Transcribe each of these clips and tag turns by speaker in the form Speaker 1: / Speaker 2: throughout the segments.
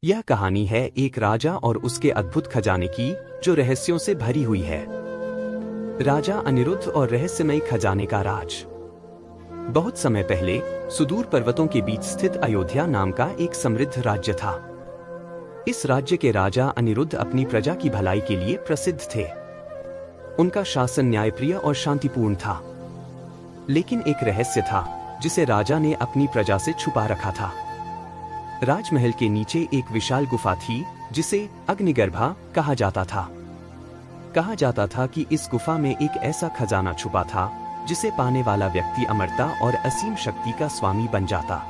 Speaker 1: यह कहानी है एक राजा और उसके अद्भुत खजाने की, जो रहस्यों से भरी हुई है। राजा अनिरुद्ध और रहस्यमयी खजाने का राज। बहुत समय पहले सुदूर पर्वतों के बीच स्थित अयोध्या नाम का एक समृद्ध राज्य था। इस राज्य के राजा अनिरुद्ध अपनी प्रजा की भलाई के लिए प्रसिद्ध थे। उनका शासन न्यायप्रिय और शांतिपूर्ण था। लेकिन एक रहस्य था जिसे राजा ने अपनी प्रजा से छुपा रखा था। राजमहल के नीचे एक विशाल गुफा थी जिसे अग्निगर्भा कहा जाता था। कहा जाता था कि इस गुफा में एक ऐसा खजाना छुपा था जिसे पाने वाला व्यक्ति अमरता और असीम शक्ति का स्वामी बन जाता।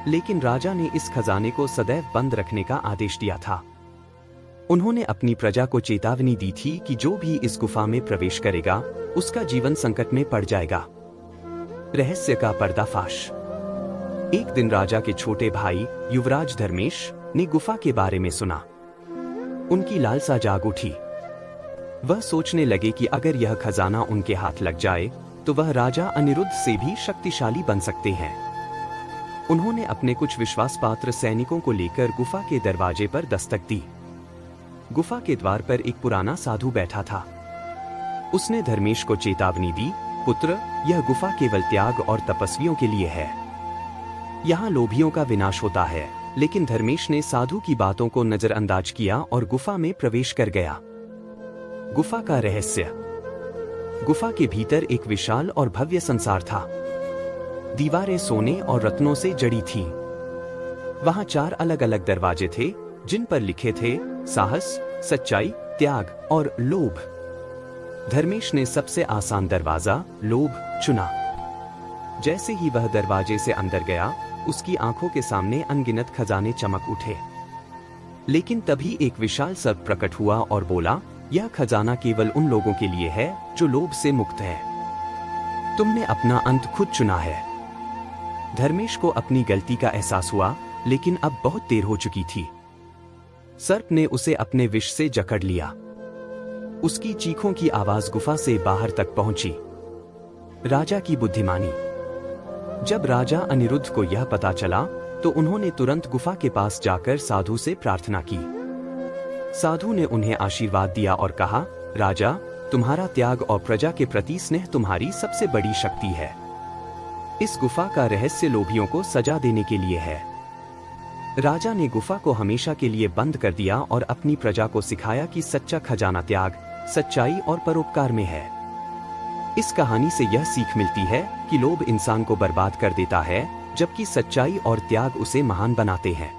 Speaker 1: लेकिन राजा ने इस खजाने को सदैव बंद रखने का आदेश दिया था। उन्होंने अपनी प्रजा को चेतावनी दी थी कि जो भी इस गुफा में प्रवेश करेगा उसका जीवन संकट में पड़ जाएगा। रहस्य का पर्दाफाश। एक दिन राजा के छोटे भाई युवराज धर्मेश ने गुफा के बारे में सुना। उनकी लालसा जाग उठी। वह सोचने लगे कि अगर यह खजाना उनके हाथ लग जाए तो वह राजा अनिरुद्ध से भी शक्तिशाली बन सकते हैं। उन्होंने अपने कुछ विश्वासपात्र सैनिकों को लेकर गुफा के दरवाजे पर दस्तक दी। गुफा के द्वार पर एक पुराना साधु बैठा था। उसने धर्मेश को चेतावनी दी, पुत्र, यह गुफा केवल त्याग और तपस्वियों के लिए है। यहाँ लोभियों का विनाश होता है। लेकिन धर्मेश ने साधु की बातों को नजरअंदाज किया और गुफा में प्रवेश कर गया। गुफा का रहस्य। गुफा के भीतर एक विशाल और भव्य संसार था। दीवारें सोने और रत्नों से जड़ी थीं। वहां 4 अलग अलग दरवाजे थे जिन पर लिखे थे साहस, सच्चाई, त्याग और लोभ। धर्मेश ने सबसे आसान दरवाजा लोभ चुना। जैसे ही वह दरवाजे से अंदर गया उसकी आंखों के सामने अनगिनत खजाने चमक उठे। लेकिन तभी एक विशाल सर्प प्रकट हुआ और बोला, यह खजाना केवल उन लोगों के लिए है जो लोभ से मुक्त है। तुमने अपना अंत खुद चुना है। धर्मेश को अपनी गलती का एहसास हुआ, लेकिन अब बहुत देर हो चुकी थी। सर्प ने उसे अपने विष से जकड़ लिया। उसकी चीखों की आवाज गुफा से बाहर तक पहुंची। राजा की बुद्धिमानी। जब राजा अनिरुद्ध को यह पता चला तो उन्होंने तुरंत गुफा के पास जाकर साधु से प्रार्थना की। साधु ने उन्हें आशीर्वाद दिया और कहा, राजा, तुम्हारा त्याग और प्रजा के प्रति स्नेह तुम्हारी सबसे बड़ी शक्ति है। इस गुफा का रहस्य लोभियों को सजा देने के लिए है। राजा ने गुफा को हमेशा के लिए बंद कर दिया और अपनी प्रजा को सिखाया कि सच्चा खजाना त्याग, सच्चाई और परोपकार में है। इस कहानी से यह सीख मिलती है कि लोभ इंसान को बर्बाद कर देता है, जबकि सच्चाई और त्याग उसे महान बनाते हैं।